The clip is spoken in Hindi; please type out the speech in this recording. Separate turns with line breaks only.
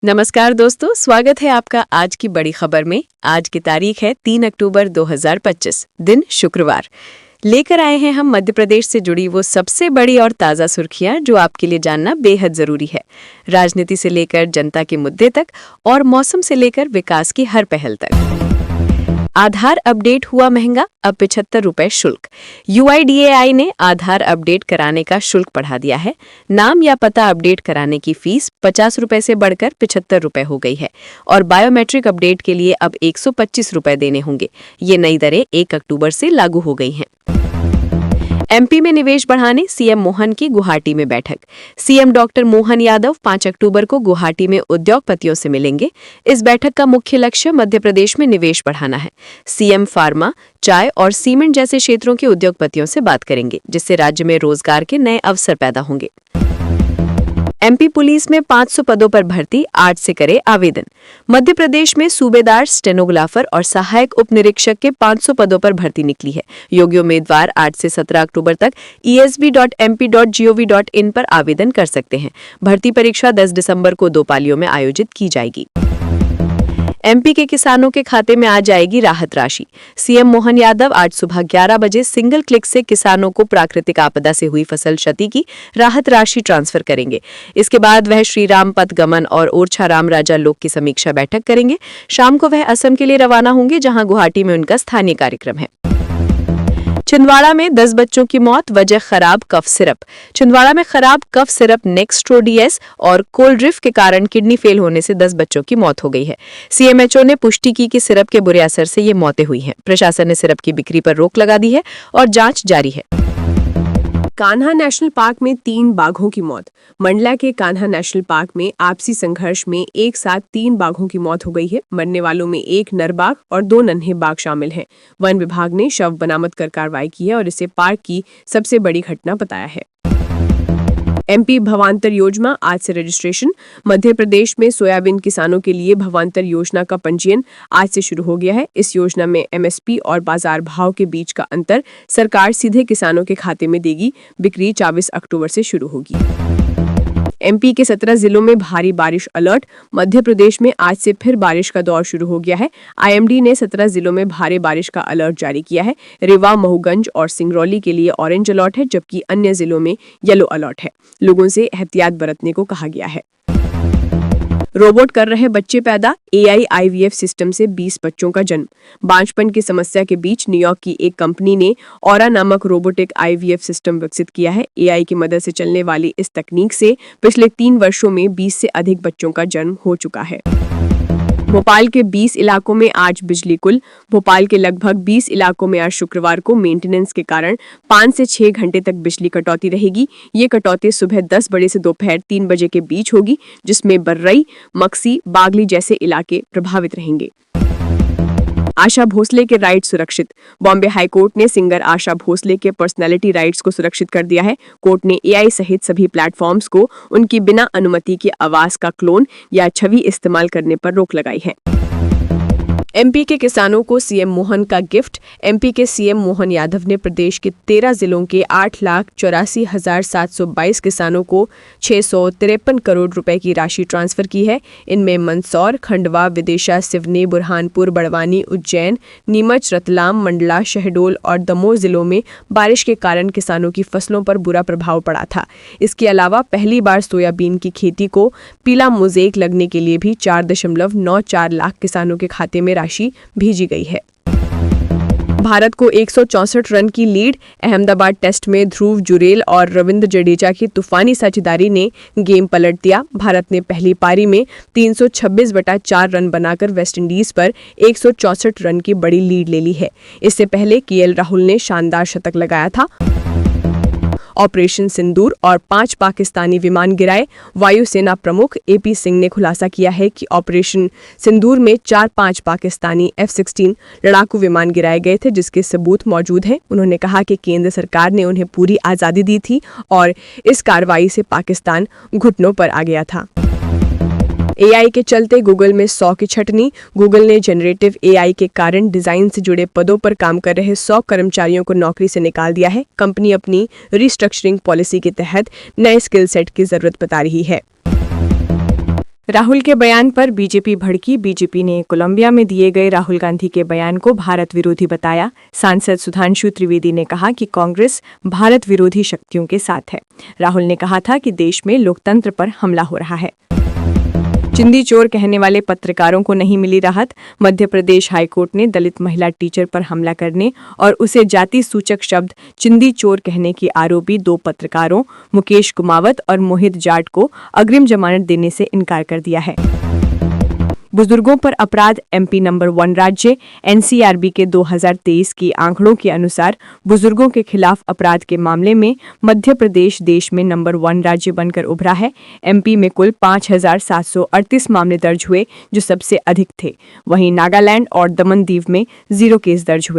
नमस्कार दोस्तों, स्वागत है आपका आज की बड़ी खबर में। आज की तारीख है 3 अक्टूबर 2025, दिन शुक्रवार। लेकर आए हैं हम मध्य प्रदेश से जुड़ी वो सबसे बड़ी और ताज़ा सुर्खियां जो आपके लिए जानना बेहद जरूरी है। राजनीति से लेकर जनता के मुद्दे तक और मौसम से लेकर विकास की हर पहल तक। आधार अपडेट हुआ महंगा, अब 75 रुपए शुल्क। UIDAI ने आधार अपडेट कराने का शुल्क बढ़ा दिया है। नाम या पता अपडेट कराने की फीस 50 रुपए से बढ़कर 75 रुपए हो गई है और बायोमेट्रिक अपडेट के लिए अब 125 रुपए देने होंगे। ये नई दरें 1 अक्टूबर से लागू हो गई हैं। MP में निवेश बढ़ाने CM मोहन की गुवाहाटी में बैठक। CM डॉक्टर मोहन यादव 5 अक्टूबर को गुवाहाटी में उद्योगपतियों से मिलेंगे। इस बैठक का मुख्य लक्ष्य मध्य प्रदेश में निवेश बढ़ाना है। CM फार्मा, चाय और सीमेंट जैसे क्षेत्रों के उद्योगपतियों से बात करेंगे, जिससे राज्य में रोजगार के नए अवसर पैदा होंगे। MP पुलिस में 500 पदों पर भर्ती, 8 से करे आवेदन। मध्य प्रदेश में सूबेदार, स्टेनोग्राफर और सहायक उप निरीक्षक के 500 पदों पर भर्ती निकली है। योग्य उम्मीदवार 8 से 17 अक्टूबर तक esb.mp.gov.in पर आवेदन कर सकते हैं। भर्ती परीक्षा 10 दिसंबर को 2 पालियों में आयोजित की जाएगी। MP के किसानों के खाते में आ जाएगी राहत राशि। CM मोहन यादव आज सुबह 11 बजे सिंगल क्लिक से किसानों को प्राकृतिक आपदा से हुई फसल क्षति की राहत राशि ट्रांसफर करेंगे। इसके बाद वह श्री राम पथ गमन और ओरछा राम राजा लोक की समीक्षा बैठक करेंगे। शाम को वह असम के लिए रवाना होंगे, जहां गुवाहाटी में उनका स्थानीय कार्यक्रम है। छिंदवाड़ा में 10 बच्चों की मौत, वजह खराब कफ सिरप। छिंदवाड़ा में खराब कफ सिरप नेक्स्ट्रोडीएस और कोल्ड्रिफ के कारण किडनी फेल होने से 10 बच्चों की मौत हो गई है। CMHO ने पुष्टि की कि सिरप के बुरे असर से ये मौतें हुई हैं। प्रशासन ने सिरप की बिक्री पर रोक लगा दी है और जांच जारी है। कान्हा नेशनल पार्क में 3 बाघों की मौत। मंडला के कान्हा नेशनल पार्क में आपसी संघर्ष में एक साथ 3 बाघों की मौत हो गई है। मरने वालों में 1 नर बाघ और 2 नन्हे बाघ शामिल हैं। वन विभाग ने शव बरामद कर कार्रवाई की है और इसे पार्क की सबसे बड़ी घटना बताया है। MP भवांतर योजना आज से रजिस्ट्रेशन। मध्य प्रदेश में सोयाबीन किसानों के लिए भवांतर योजना का पंजीयन आज से शुरू हो गया है। इस योजना में MSP और बाजार भाव के बीच का अंतर सरकार सीधे किसानों के खाते में देगी। बिक्री 24 अक्टूबर से शुरू होगी। MP के 17 जिलों में भारी बारिश अलर्ट। मध्य प्रदेश में आज से फिर बारिश का दौर शुरू हो गया है। IMD ने 17 जिलों में भारी बारिश का अलर्ट जारी किया है। रीवा, महूगंज और सिंगरौली के लिए ऑरेंज अलर्ट है, जबकि अन्य जिलों में येलो अलर्ट है। लोगों से एहतियात बरतने को कहा गया है। रोबोट कर रहे बच्चे पैदा, AI IVF सिस्टम से 20 बच्चों का जन्म। बांझपन की समस्या के बीच न्यूयॉर्क की एक कंपनी ने ऑरा नामक रोबोटिक IVF सिस्टम विकसित किया है। AI की मदद से चलने वाली इस तकनीक से पिछले 3 वर्षों में 20 से अधिक बच्चों का जन्म हो चुका है। भोपाल के 20 इलाकों में आज बिजली गुल। भोपाल के लगभग 20 इलाकों में आज शुक्रवार को मेंटेनेंस के कारण 5 से 6 घंटे तक बिजली कटौती रहेगी। ये कटौती सुबह 10 बजे से दोपहर 3 बजे के बीच होगी, जिसमें बर्रई, मक्सी, बागली जैसे इलाके प्रभावित रहेंगे। आशा भोसले के राइट्स सुरक्षित। बॉम्बे हाईकोर्ट ने सिंगर आशा भोसले के पर्सनैलिटी राइट्स को सुरक्षित कर दिया है। कोर्ट ने AI सहित सभी प्लेटफॉर्म्स को उनकी बिना अनुमति के आवाज का क्लोन या छवि इस्तेमाल करने पर रोक लगाई है। MP के किसानों को CM मोहन का गिफ्ट। MP के CM मोहन यादव ने प्रदेश के 13 जिलों के 8,84,722 किसानों को 653 करोड़ रुपए की राशि ट्रांसफर की है। इनमें मंदसौर, खंडवा, विदिशा, सिवनी, बुरहानपुर, बड़वानी, उज्जैन, नीमच, रतलाम, मंडला, शहडोल और दमोह जिलों में बारिश के कारण किसानों की फसलों पर बुरा प्रभाव पड़ा था। इसके अलावा पहली बार सोयाबीन की खेती को पीला मोज़ेक लगने के लिए भी 4.94 लाख किसानों के खाते में राशि भेजी गई है। भारत को 164 रन की लीड। अहमदाबाद टेस्ट में ध्रुव जुरेल और रविंद्र जडेजा की तूफानी साझेदारी ने गेम पलट दिया। भारत ने पहली पारी में 326/4 रन बनाकर वेस्टइंडीज पर 164 रन की बड़ी लीड ले ली है। इससे पहले KL राहुल ने शानदार शतक लगाया था। ऑपरेशन सिंदूर और 5 पाकिस्तानी विमान गिराए। वायुसेना प्रमुख AP सिंह ने खुलासा किया है कि ऑपरेशन सिंदूर में 4-5 पाकिस्तानी F-16 लड़ाकू विमान गिराए गए थे, जिसके सबूत मौजूद हैं। उन्होंने कहा कि केंद्र सरकार ने उन्हें पूरी आज़ादी दी थी और इस कार्रवाई से पाकिस्तान घुटनों पर आ गया था। AI के चलते गूगल में 100 की छटनी। गूगल ने जनरेटिव AI के कारण डिजाइन से जुड़े पदों पर काम कर रहे 100 कर्मचारियों को नौकरी से निकाल दिया है। कंपनी अपनी रिस्ट्रक्चरिंग पॉलिसी के तहत नए स्किल सेट की जरूरत बता रही है।
राहुल के बयान पर बीजेपी भड़की। बीजेपी ने कोलंबिया में दिए गए राहुल गांधी के बयान को भारत विरोधी बताया। सांसद सुधांशु त्रिवेदी ने कहा कि कांग्रेस भारत विरोधी शक्तियों के साथ है। राहुल ने कहा था कि देश में लोकतंत्र पर हमला हो रहा है। चिंदी चोर कहने वाले पत्रकारों को नहीं मिली राहत। मध्य प्रदेश हाईकोर्ट ने दलित महिला टीचर पर हमला करने और उसे जाति सूचक शब्द चिंदी चोर कहने के आरोपी 2 पत्रकारों मुकेश कुमावत और मोहित जाट को अग्रिम जमानत देने से इनकार कर दिया है। बुजुर्गों पर अपराध एमपी नंबर 1 राज्य। एनसीआरबी के 2023 के आंकड़ों के अनुसार बुजुर्गों के खिलाफ अपराध के मामले में मध्य प्रदेश देश में नंबर 1 राज्य बनकर उभरा है। एमपी में कुल 5,738 मामले दर्ज हुए, जो सबसे अधिक थे। वहीं नागालैंड और दमन दीव में 0 केस दर्ज हुए।